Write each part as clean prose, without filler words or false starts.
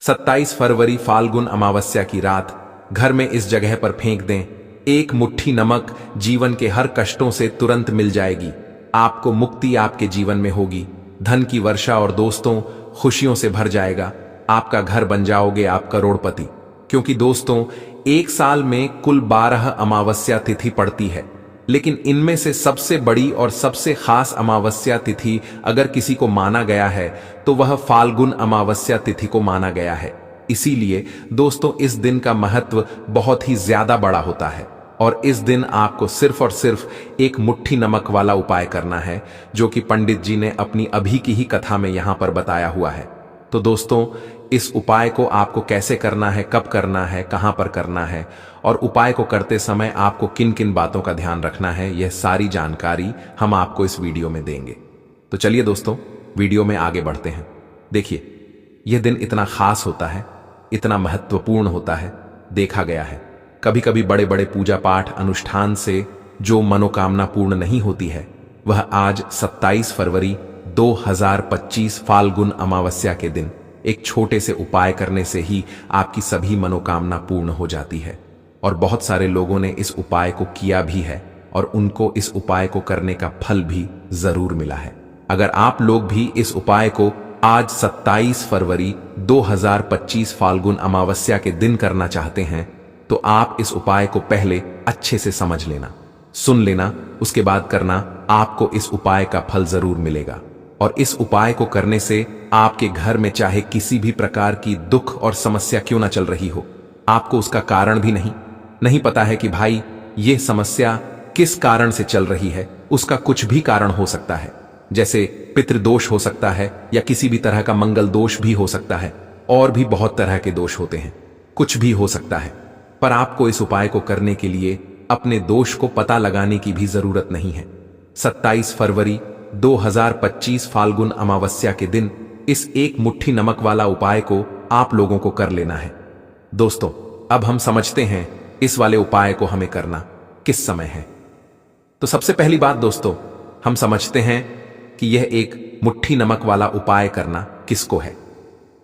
27 फरवरी फाल्गुन अमावस्या की रात घर में इस जगह पर फेंक दें। एक मुट्ठी नमक जीवन के हर कष्टों से तुरंत मिल जाएगी। आपको मुक्ति आपके जीवन में होगी, धन की वर्षा और दोस्तों खुशियों से भर जाएगा। आपका घर बन जाओगे आप करोड़पति। क्योंकि दोस्तों, एक साल में कुल 12 अमावस्या तिथि पड़ती है, लेकिन इनमें से सबसे बड़ी और सबसे खास अमावस्या तिथि अगर किसी को माना गया है तो वह फाल्गुन अमावस्या तिथि को माना गया है। इसीलिए दोस्तों, इस दिन का महत्व बहुत ही ज्यादा बड़ा होता है और इस दिन आपको सिर्फ और सिर्फ एक मुट्ठी नमक वाला उपाय करना है, जो कि पंडित जी ने अपनी अभी की ही कथा में यहां पर बताया हुआ है। तो दोस्तों, इस उपाय को आपको कैसे करना है, कब करना है, कहां पर करना है और उपाय को करते समय आपको किन किन बातों का ध्यान रखना है, यह सारी जानकारी हम आपको इस वीडियो में देंगे। तो चलिए दोस्तों, वीडियो में आगे बढ़ते हैं। देखिए, यह दिन इतना खास होता है, इतना महत्वपूर्ण होता है। देखा गया है कभी कभी बड़े बड़े पूजा पाठ अनुष्ठान से जो मनोकामना पूर्ण नहीं होती है, वह आज 27 फरवरी 2025 फाल्गुन अमावस्या के दिन एक छोटे से उपाय करने से ही आपकी सभी मनोकामना पूर्ण हो जाती है। और बहुत सारे लोगों ने इस उपाय को किया भी है और उनको इस उपाय को करने का फल भी जरूर मिला है। अगर आप लोग भी इस उपाय को आज 27 फरवरी 2025 फाल्गुन अमावस्या के दिन करना चाहते हैं, तो आप इस उपाय को पहले अच्छे से समझ लेना, सुन लेना, उसके बाद करना। आपको इस उपाय का फल जरूर मिलेगा। और इस उपाय को करने से आपके घर में चाहे किसी भी प्रकार की दुख और समस्या क्यों ना चल रही हो, आपको उसका कारण भी नहीं पता है कि भाई ये समस्या किस कारण से चल रही है। उसका कुछ भी कारण हो सकता है, जैसे पितृदोष हो सकता है या किसी भी तरह का मंगल दोष भी हो सकता है, और भी बहुत तरह के दोष होते हैं, कुछ भी हो सकता है। पर आपको इस उपाय को करने के लिए अपने दोष को पता लगाने की भी जरूरत नहीं है। 27 फरवरी 2025 फाल्गुन अमावस्या के दिन इस एक मुट्ठी नमक वाला उपाय को आप लोगों को कर लेना है। दोस्तों, अब हम समझते हैं इस वाले उपाय को हमें करना किस समय है। तो सबसे पहली बात दोस्तों, हम समझते हैं कि यह एक मुट्ठी नमक वाला उपाय करना किसको है।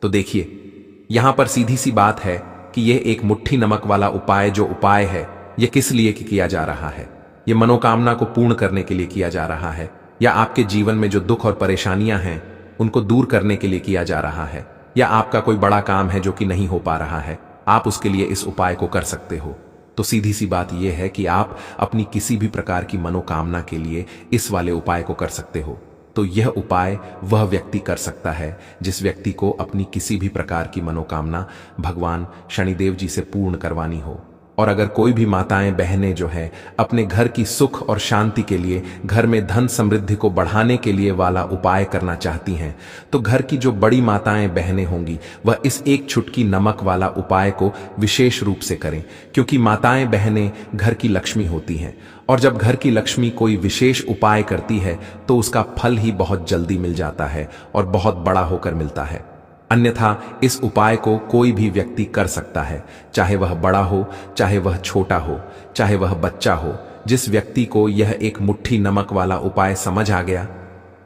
तो देखिए, यहां पर सीधी सी बात है कि यह एक मुट्ठी नमक वाला उपाय जो उपाय है, यह किस लिए किया जा रहा है। यह मनोकामना को पूर्ण करने के लिए किया जा रहा है, या आपके जीवन में जो दुख और परेशानियां हैं उनको दूर करने के लिए किया जा रहा है, या आपका कोई बड़ा काम है जो कि नहीं हो पा रहा है, आप उसके लिए इस उपाय को कर सकते हो। तो सीधी सी बात यह है कि आप अपनी किसी भी प्रकार की मनोकामना के लिए इस वाले उपाय को कर सकते हो। तो यह उपाय वह व्यक्ति कर सकता है जिस व्यक्ति को अपनी किसी भी प्रकार की मनोकामना भगवान शनिदेव जी से पूर्ण करवानी हो। और अगर कोई भी माताएं बहनें जो है अपने घर की सुख और शांति के लिए, घर में धन समृद्धि को बढ़ाने के लिए वाला उपाय करना चाहती हैं, तो घर की जो बड़ी माताएं बहनें होंगी वह इस एक चुटकी नमक वाला उपाय को विशेष रूप से करें। क्योंकि माताएं बहनें घर की लक्ष्मी होती हैं, और जब घर की लक्ष्मी कोई विशेष उपाय करती है तो उसका फल ही बहुत जल्दी मिल जाता है और बहुत बड़ा होकर मिलता है। अन्यथा इस उपाय को कोई भी व्यक्ति कर सकता है, चाहे वह बड़ा हो, चाहे वह छोटा हो, चाहे वह बच्चा हो। जिस व्यक्ति को यह एक मुट्ठी नमक वाला उपाय समझ आ गया,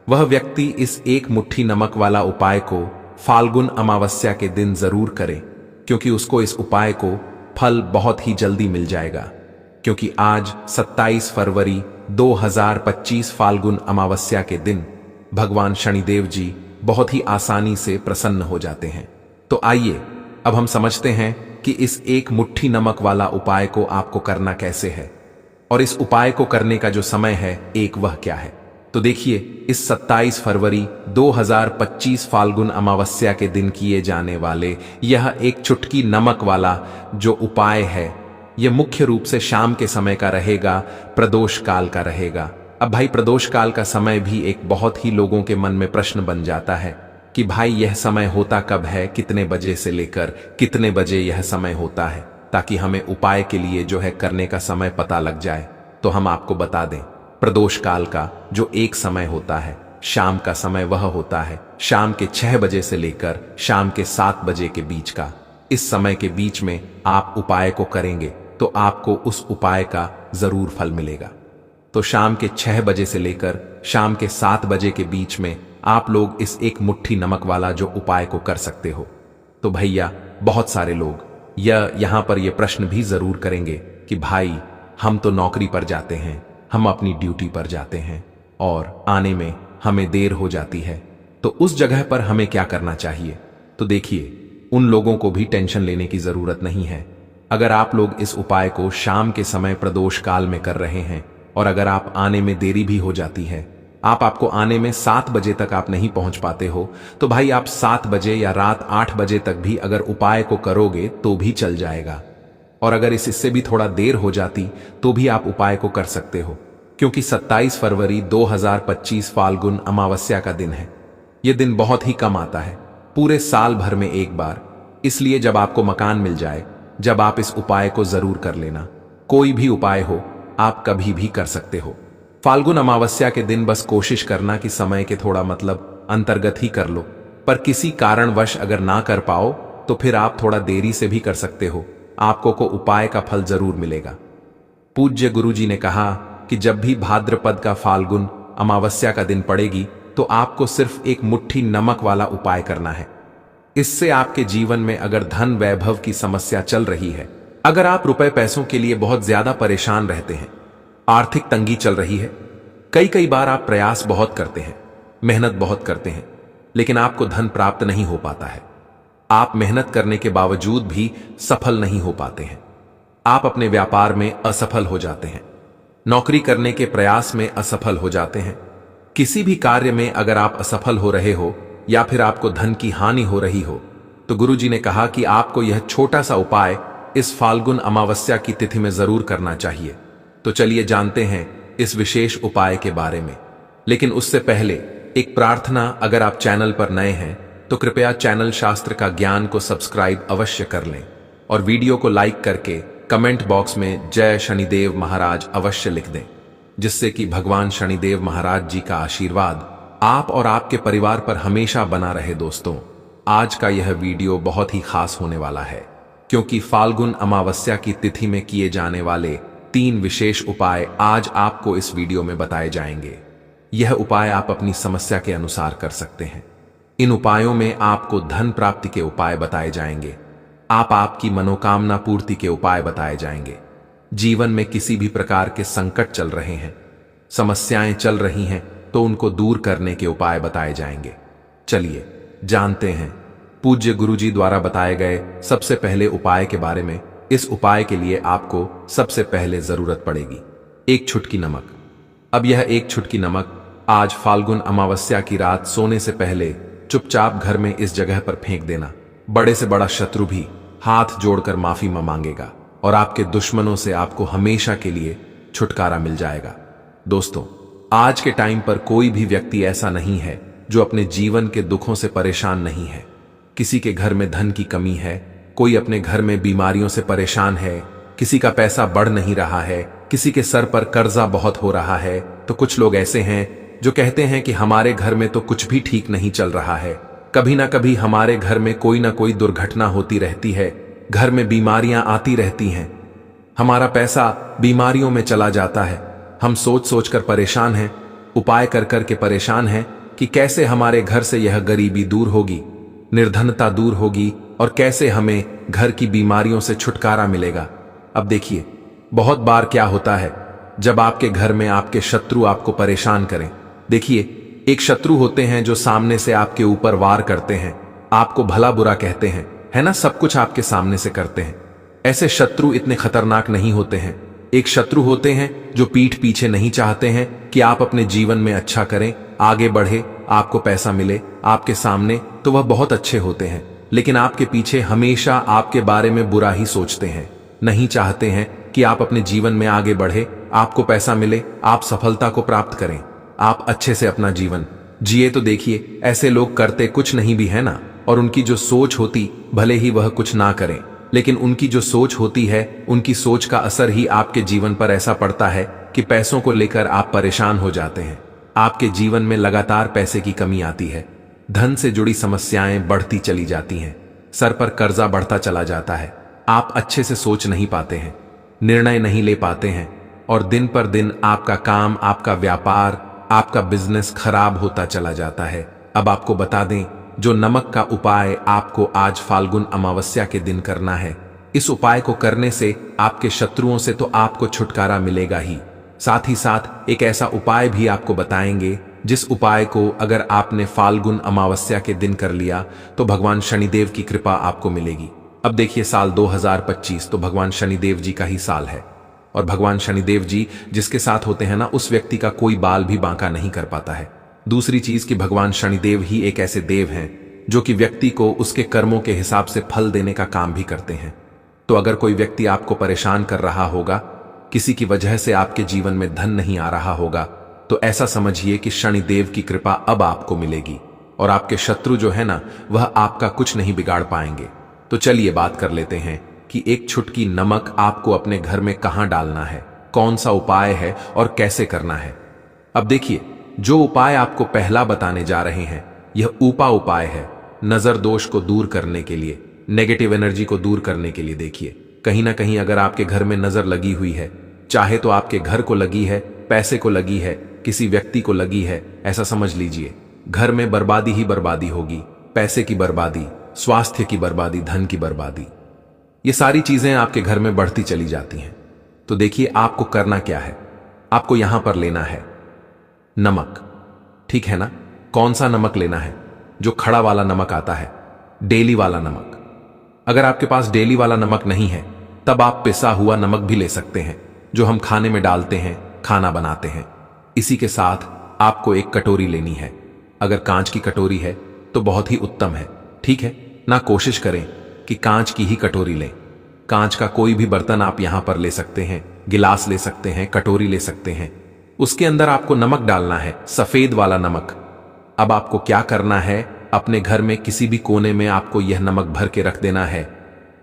वह व्यक्ति इस एक मुट्ठी नमक वाला उपाय को फाल्गुन अमावस्या के दिन जरूर करे, क्योंकि उसको इस उपाय को फल बहुत ही जल्दी मिल जाएगा। क्योंकि आज 27 फरवरी 2025 फाल्गुन अमावस्या के दिन भगवान शनिदेव जी बहुत ही आसानी से प्रसन्न हो जाते हैं। तो आइए अब हम समझते हैं कि इस एक मुट्ठी नमक वाला उपाय को आपको करना कैसे है, और इस उपाय को करने का जो समय है एक वह क्या है। तो देखिए, इस 27 फरवरी 2025 फाल्गुन अमावस्या के दिन किए जाने वाले यह एक चुटकी नमक वाला जो उपाय है, यह मुख्य रूप से शाम के समय का रहेगा, प्रदोष काल का रहेगा। अब भाई, प्रदोष काल का समय भी एक बहुत ही लोगों के मन में प्रश्न बन जाता है कि भाई यह समय होता कब है, कितने बजे से लेकर कितने बजे यह समय होता है, ताकि हमें उपाय के लिए जो है करने का समय पता लग जाए। तो हम आपको बता दें, प्रदोष काल का जो एक समय होता है, शाम का समय, वह होता है शाम के 6 बजे से लेकर शाम के 7 बजे के बीच का। इस समय के बीच में आप उपाय को करेंगे तो आपको उस उपाय का जरूर फल मिलेगा। तो शाम के 6 बजे से लेकर शाम के 7 बजे के बीच में आप लोग इस एक मुट्ठी नमक वाला जो उपाय को कर सकते हो। तो भैया बहुत सारे लोग यहाँ पर यह प्रश्न भी जरूर करेंगे कि भाई हम तो नौकरी पर जाते हैं, हम अपनी ड्यूटी पर जाते हैं और आने में हमें देर हो जाती है, तो उस जगह पर हमें क्या करना चाहिए। तो देखिए, उन लोगों को भी टेंशन लेने की जरूरत नहीं है। अगर आप लोग इस उपाय को शाम के समय प्रदोष काल में कर रहे हैं और अगर आप आने में देरी भी हो जाती है, आपको आने में 7 बजे तक आप नहीं पहुंच पाते हो, तो भाई आप 7 बजे या रात 8 बजे तक भी अगर उपाय को करोगे तो भी चल जाएगा। और अगर इससे भी थोड़ा देर हो जाती तो भी आप उपाय को कर सकते हो, क्योंकि 27 फरवरी 2025 फाल्गुन अमावस्या का दिन है। यह दिन बहुत ही कम आता है, पूरे साल भर में एक बार। इसलिए जब आपको मकान मिल जाए, जब आप इस उपाय को जरूर कर लेना। कोई भी उपाय हो, आप कभी भी कर सकते हो। फाल्गुन अमावस्या के दिन बस कोशिश करना कि समय के थोड़ा अंतर्गत ही कर लो, पर किसी कारणवश अगर ना कर पाओ तो फिर आप थोड़ा देरी से भी कर सकते हो, आपको को उपाय का फल जरूर मिलेगा। पूज्य गुरुजी ने कहा कि जब भी भाद्रपद का फाल्गुन अमावस्या का दिन पड़ेगी तो आपको सिर्फ एक मुट्ठी नमक वाला उपाय करना है। इससे आपके जीवन में अगर धन वैभव की समस्या चल रही है, अगर आप रुपए पैसों के लिए बहुत ज्यादा परेशान रहते हैं, आर्थिक तंगी चल रही है, कई बार आप प्रयास बहुत करते हैं, मेहनत बहुत करते हैं, लेकिन आपको धन प्राप्त नहीं हो पाता है। आप मेहनत करने के बावजूद भी सफल नहीं हो पाते हैं। आप अपने व्यापार में असफल हो जाते हैं, नौकरी करने के प्रयास में असफल हो जाते हैं, किसी भी कार्य में अगर आप असफल हो रहे हो या फिर आपको धन की हानि हो रही हो, तो गुरुजी ने कहा कि आपको यह छोटा सा उपाय इस फाल्गुन अमावस्या की तिथि में जरूर करना चाहिए। तो चलिए जानते हैं इस विशेष उपाय के बारे में। लेकिन उससे पहले एक प्रार्थना, अगर आप चैनल पर नए हैं तो कृपया चैनल शास्त्र का ज्ञान को सब्सक्राइब अवश्य कर लें और वीडियो को लाइक करके कमेंट बॉक्स में जय शनिदेव महाराज अवश्य लिख दें, जिससे कि भगवान शनिदेव महाराज जी का आशीर्वाद आप और आपके परिवार पर हमेशा बना रहे। दोस्तों, आज का यह वीडियो बहुत ही खास होने वाला है, क्योंकि फाल्गुन अमावस्या की तिथि में किए जाने वाले 3 विशेष उपाय आज आपको इस वीडियो में बताए जाएंगे। यह उपाय आप अपनी समस्या के अनुसार कर सकते हैं। इन उपायों में आपको धन प्राप्ति के उपाय बताए जाएंगे, आपकी मनोकामना पूर्ति के उपाय बताए जाएंगे। जीवन में किसी भी प्रकार के संकट चल रहे हैं, समस्याएं चल रही हैं, तो उनको दूर करने के उपाय बताए जाएंगे। चलिए जानते हैं पूज्य गुरुजी द्वारा बताए गए सबसे पहले उपाय के बारे में। इस उपाय के लिए आपको सबसे पहले जरूरत पड़ेगी 1 चुटकी नमक। अब यह 1 चुटकी नमक आज फाल्गुन अमावस्या की रात सोने से पहले चुपचाप घर में इस जगह पर फेंक देना। बड़े से बड़ा शत्रु भी हाथ जोड़कर माफी मांगेगा और आपके दुश्मनों से आपको हमेशा के लिए छुटकारा मिल जाएगा। दोस्तों, आज के टाइम पर कोई भी व्यक्ति ऐसा नहीं है जो अपने जीवन के दुखों से परेशान नहीं है। किसी के घर में धन की कमी है, कोई अपने घर में बीमारियों से परेशान है, किसी का पैसा बढ़ नहीं रहा है, किसी के सर पर कर्जा बहुत हो रहा है, तो कुछ लोग ऐसे हैं जो कहते हैं कि हमारे घर में तो कुछ भी ठीक नहीं चल रहा है, कभी ना कभी हमारे घर में कोई ना कोई दुर्घटना होती रहती है, घर में बीमारियां आती रहती हैं, हमारा पैसा बीमारियों में चला जाता है। हम सोच सोच कर परेशान हैं, उपाय कर कर के परेशान हैं कि कैसे हमारे घर से यह गरीबी दूर होगी, निर्धनता दूर होगी और कैसे हमें घर की बीमारियों से छुटकारा मिलेगा। अब देखिए, बहुत बार क्या होता है जब आपके घर में आपके शत्रु आपको परेशान करें। देखिए, एक शत्रु होते हैं जो सामने से आपके ऊपर वार करते हैं, आपको भला बुरा कहते हैं, है ना, सब कुछ आपके सामने से करते हैं। ऐसे शत्रु इतने खतरनाक नहीं होते हैं। एक शत्रु होते हैं जो पीठ पीछे नहीं चाहते हैं कि आप अपने जीवन में अच्छा करें, आगे बढ़े, आपको पैसा मिले आपके सामने, तो वह बहुत अच्छे होते हैं, लेकिन आपके पीछे हमेशा आपके बारे में बुरा ही सोचते हैं, नहीं चाहते हैं कि आप अपने जीवन में आगे बढ़े, आपको पैसा मिले, आप सफलता को प्राप्त करें, आप अच्छे से अपना जीवन जिए। तो देखिए, ऐसे लोग करते कुछ नहीं भी है ना, और उनकी जो सोच होती, भले ही वह कुछ ना करें, लेकिन उनकी जो सोच होती है, उनकी सोच का असर ही आपके जीवन पर ऐसा पड़ता है कि पैसों को लेकर आप परेशान हो जाते हैं। आपके जीवन में लगातार पैसे की कमी आती है, धन से जुड़ी समस्याएं बढ़ती चली जाती हैं, सर पर कर्जा बढ़ता चला जाता है, आप अच्छे से सोच नहीं पाते हैं, निर्णय नहीं ले पाते हैं, और दिन पर दिन आपका काम, आपका व्यापार, आपका बिजनेस खराब होता चला जाता है। अब आपको बता दें जो नमक का उपाय आपको आज फाल्गुन अमावस्या के दिन करना है। इस उपाय को करने से आपके शत्रुओं से तो आपको छुटकारा मिलेगा ही, साथ ही साथ एक ऐसा उपाय भी आपको बताएंगे जिस उपाय को अगर आपने फाल्गुन अमावस्या के दिन कर लिया तो भगवान शनिदेव की कृपा आपको मिलेगी। अब देखिए, साल 2025 तो भगवान शनिदेव जी का ही साल है, और भगवान शनिदेव जी जिसके साथ होते हैं ना, उस व्यक्ति का कोई बाल भी बांका नहीं कर पाता है। दूसरी चीज कि भगवान शनिदेव ही एक ऐसे देव हैं जो कि व्यक्ति को उसके कर्मों के हिसाब से फल देने का काम भी करते हैं। तो अगर कोई व्यक्ति आपको परेशान कर रहा होगा, किसी की वजह से आपके जीवन में धन नहीं आ रहा होगा, तो ऐसा समझिए कि शनिदेव की कृपा अब आपको मिलेगी और आपके शत्रु जो है ना, वह आपका कुछ नहीं बिगाड़ पाएंगे। तो चलिए बात कर लेते हैं कि एक चुटकी नमक आपको अपने घर में कहां डालना है, कौन सा उपाय है और कैसे करना है। अब देखिए, जो उपाय आपको पहला बताने जा रहे हैं, यह ऊपा उपाय है नजर दोष को दूर करने के लिए, नेगेटिव एनर्जी को दूर करने के लिए। देखिए, कहीं ना कहीं अगर आपके घर में नजर लगी हुई है, चाहे तो आपके घर को लगी है, पैसे को लगी है, किसी व्यक्ति को लगी है, ऐसा समझ लीजिए घर में बर्बादी ही बर्बादी होगी। पैसे की बर्बादी, स्वास्थ्य की बर्बादी, धन की बर्बादी, ये सारी चीजें आपके घर में बढ़ती चली जाती हैं। तो देखिए, आपको करना क्या है, आपको यहां पर लेना है नमक, ठीक है ना। कौन सा नमक लेना है? जो खड़ा वाला नमक आता है, डेली वाला नमक। अगर आपके पास डेली वाला नमक नहीं है, तब आप पिसा हुआ नमक भी ले सकते हैं, जो हम खाने में डालते हैं, खाना बनाते हैं। इसी के साथ आपको एक कटोरी लेनी है। अगर कांच की कटोरी है तो बहुत ही उत्तम है, ठीक है ना। कोशिश करें कि कांच की ही कटोरी लें। कांच का कोई भी बर्तन आप यहां पर ले सकते हैं, गिलास ले सकते हैं, कटोरी ले सकते हैं। उसके अंदर आपको नमक डालना है, सफेद वाला नमक। अब आपको क्या करना है, अपने घर में किसी भी कोने में आपको यह नमक भर के रख देना है।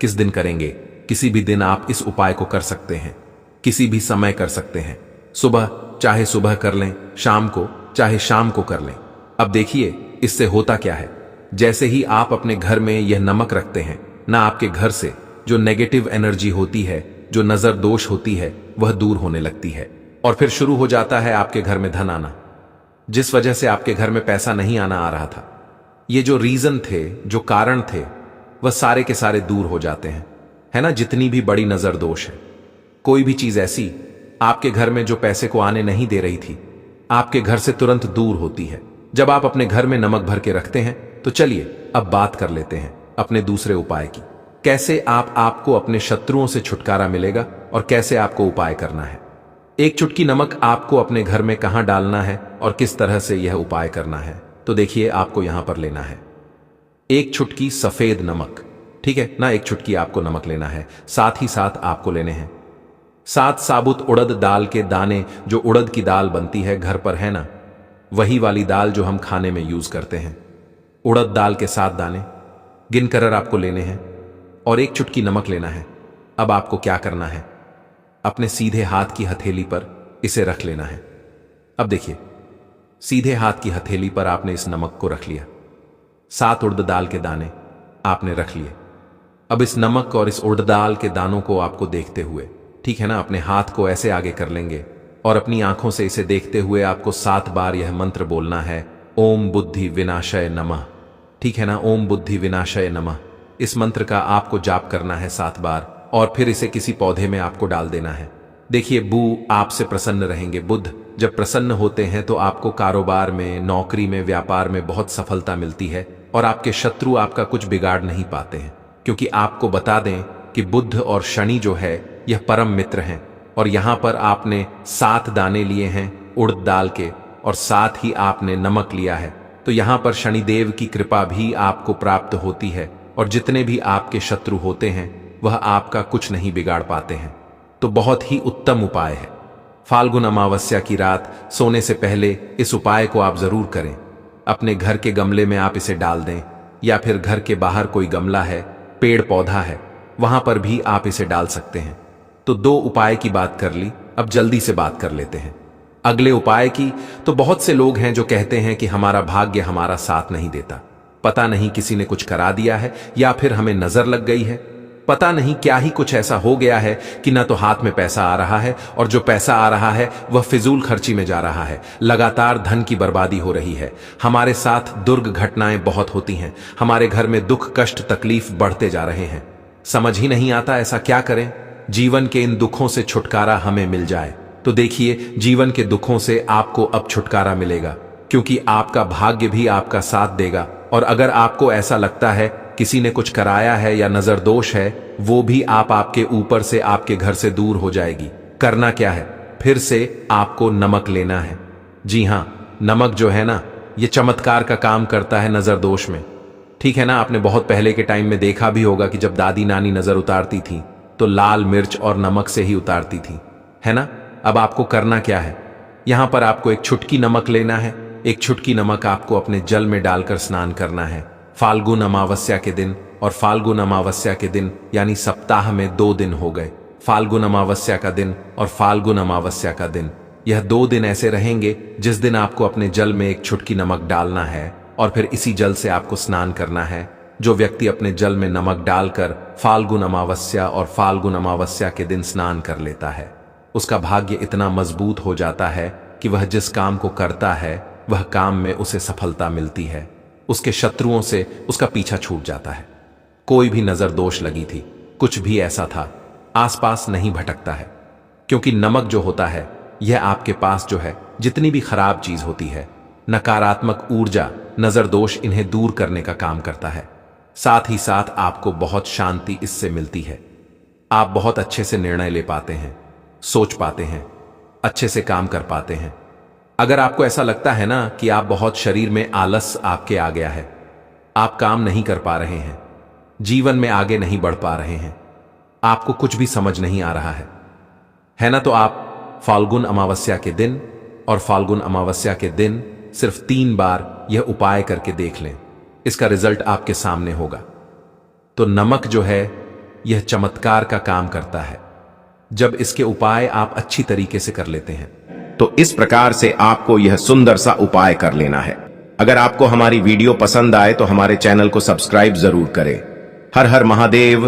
किस दिन करेंगे? किसी भी दिन आप इस उपाय को कर सकते हैं, किसी भी समय कर सकते हैं। सुबह चाहे सुबह कर लें, शाम को चाहे शाम को कर लें। अब देखिए, इससे होता क्या है, जैसे ही आप अपने घर में यह नमक रखते हैं ना, आपके घर से जो नेगेटिव एनर्जी होती है, जो नजर दोष होती है, वह दूर होने लगती है और फिर शुरू हो जाता है आपके घर में धन आना। जिस वजह से आपके घर में पैसा नहीं आना आ रहा था, ये जो रीजन थे, जो कारण थे, वह सारे के सारे दूर हो जाते हैं, है ना। जितनी भी बड़ी नजर दोष है, कोई भी चीज ऐसी आपके घर में जो पैसे को आने नहीं दे रही थी, आपके घर से तुरंत दूर होती है जब आप अपने घर में नमक भर के रखते हैं। तो चलिए अब बात कर लेते हैं अपने दूसरे उपाय की, कैसे आपको अपने शत्रुओं से छुटकारा मिलेगा और कैसे आपको उपाय करना है। एक चुटकी नमक आपको अपने घर में कहां डालना है और किस तरह से यह उपाय करना है। तो देखिए, आपको यहां पर लेना है एक चुटकी सफेद नमक, ठीक है ना। एक चुटकी आपको नमक लेना है, साथ ही साथ आपको लेने हैं 7 साबुत उड़द दाल के दाने। जो उड़द की दाल बनती है घर पर, है ना, वही वाली दाल जो हम खाने में यूज करते हैं। उड़द दाल के 7 दाने गिनकर आपको लेने हैं और एक चुटकी नमक लेना है। अब आपको क्या करना है, अपने सीधे हाथ की हथेली पर इसे रख लेना है। अब देखिए, सीधे हाथ की हथेली पर आपने इस नमक को रख लिया, 7 उड़द दाल के दाने आपने रख लिए। अब इस नमक और इस उड़द दाल के दानों को आपको देखते हुए, ठीक है ना, अपने हाथ को ऐसे आगे कर लेंगे और अपनी आंखों से इसे देखते हुए आपको 7 बार यह मंत्र बोलना है, ओम बुद्धि विनाशय नमः, ठीक है ना। ओम बुद्धि विनाशय नमः, इस मंत्र का आपको जाप करना है 7 बार और फिर इसे किसी पौधे में आपको डाल देना है। देखिए, बू आपसे प्रसन्न रहेंगे। बुध जब प्रसन्न होते हैं तो आपको कारोबार में, नौकरी में, व्यापार में बहुत सफलता मिलती है और आपके शत्रु आपका कुछ बिगाड़ नहीं पाते हैं, क्योंकि आपको बता दें कि बुध और शनि जो है यह परम मित्र हैं। और यहां पर आपने 7 दाने लिए हैं उड़द दाल के और साथ ही आपने नमक लिया है। तो यहां पर शनिदेव की कृपा भी आपको प्राप्त होती है और जितने भी आपके शत्रु होते हैं वह आपका कुछ नहीं बिगाड़ पाते हैं। तो बहुत ही उत्तम उपाय है। फाल्गुन अमावस्या की रात सोने से पहले इस उपाय को आप जरूर करें। अपने घर के गमले में आप इसे डाल दें या फिर घर के बाहर कोई गमला है, पेड़ पौधा है, वहां पर भी आप इसे डाल सकते हैं। तो 2 उपाय की बात कर ली, अब जल्दी से बात कर लेते हैं अगले उपाय की। तो बहुत से लोग हैं जो कहते हैं कि हमारा भाग्य हमारा साथ नहीं देता, पता नहीं किसी ने कुछ करा दिया है या फिर हमें नजर लग गई है। पता नहीं क्या ही कुछ ऐसा हो गया है कि ना तो हाथ में पैसा आ रहा है, और जो पैसा आ रहा है वह फिजूल खर्ची में जा रहा है। लगातार धन की बर्बादी हो रही है। हमारे साथ दुर्घटनाएं बहुत होती हैं। हमारे घर में दुख, कष्ट, तकलीफ बढ़ते जा रहे हैं। समझ ही नहीं आता ऐसा क्या करें। जीवन के इन दुखों से छुटकारा हमें मिल जाए तो देखिए, जीवन के दुखों से आपको अब छुटकारा मिलेगा, क्योंकि आपका भाग्य भी आपका साथ देगा। और अगर आपको ऐसा लगता है किसी ने कुछ कराया है या नजर दोष है, वो भी आपके ऊपर से, आपके घर से दूर हो जाएगी। करना क्या है? फिर से आपको नमक लेना है। जी हां, नमक जो है ना, ये चमत्कार का काम करता है नजर दोष में। ठीक है ना, आपने बहुत पहले के टाइम में देखा भी होगा कि जब दादी नानी नजर उतारती थी तो लाल मिर्च और नमक से ही उतारती थी, है ना। अब आपको करना क्या है? यहां पर आपको एक चुटकी नमक लेना है। एक चुटकी नमक आपको अपने जल में डालकर स्नान करना है फाल्गुन अमावस्या के दिन। और फाल्गुन अमावस्या के दिन यानी सप्ताह में 2 दिन हो गए, फाल्गुन अमावस्या का दिन और फाल्गुन अमावस्या का दिन। यह 2 दिन ऐसे रहेंगे जिस दिन आपको अपने जल में एक चुटकी नमक डालना है और फिर इसी जल से आपको स्नान करना है। जो व्यक्ति अपने जल में नमक डालकर फाल्गुन अमावस्या और फाल्गुन अमावस्या के दिन स्नान कर लेता है, उसका भाग्य इतना मजबूत हो जाता है कि वह जिस काम को करता है वह काम में उसे सफलता मिलती है। उसके शत्रुओं से उसका पीछा छूट जाता है। कोई भी नजर दोष लगी थी, कुछ भी ऐसा था, आसपास नहीं भटकता है, क्योंकि नमक जो होता है यह आपके पास जो है जितनी भी खराब चीज होती है, नकारात्मक ऊर्जा, नजर दोष, इन्हें दूर करने का काम करता है। साथ ही साथ आपको बहुत शांति इससे मिलती है। आप बहुत अच्छे से निर्णय ले पाते हैं, सोच पाते हैं, अच्छे से काम कर पाते हैं। अगर आपको ऐसा लगता है ना कि आप बहुत शरीर में आलस आपके आ गया है, आप काम नहीं कर पा रहे हैं, जीवन में आगे नहीं बढ़ पा रहे हैं, आपको कुछ भी समझ नहीं आ रहा है ना, तो आप फाल्गुन अमावस्या के दिन और फाल्गुन अमावस्या के दिन सिर्फ 3 बार यह उपाय करके देख लें। इसका रिजल्ट आपके सामने होगा। तो नमक जो है यह चमत्कार का काम करता है जब इसके उपाय आप अच्छी तरीके से कर लेते हैं। तो इस प्रकार से आपको यह सुंदर सा उपाय कर लेना है। अगर आपको हमारी वीडियो पसंद आए तो हमारे चैनल को सब्सक्राइब जरूर करें। हर हर महादेव।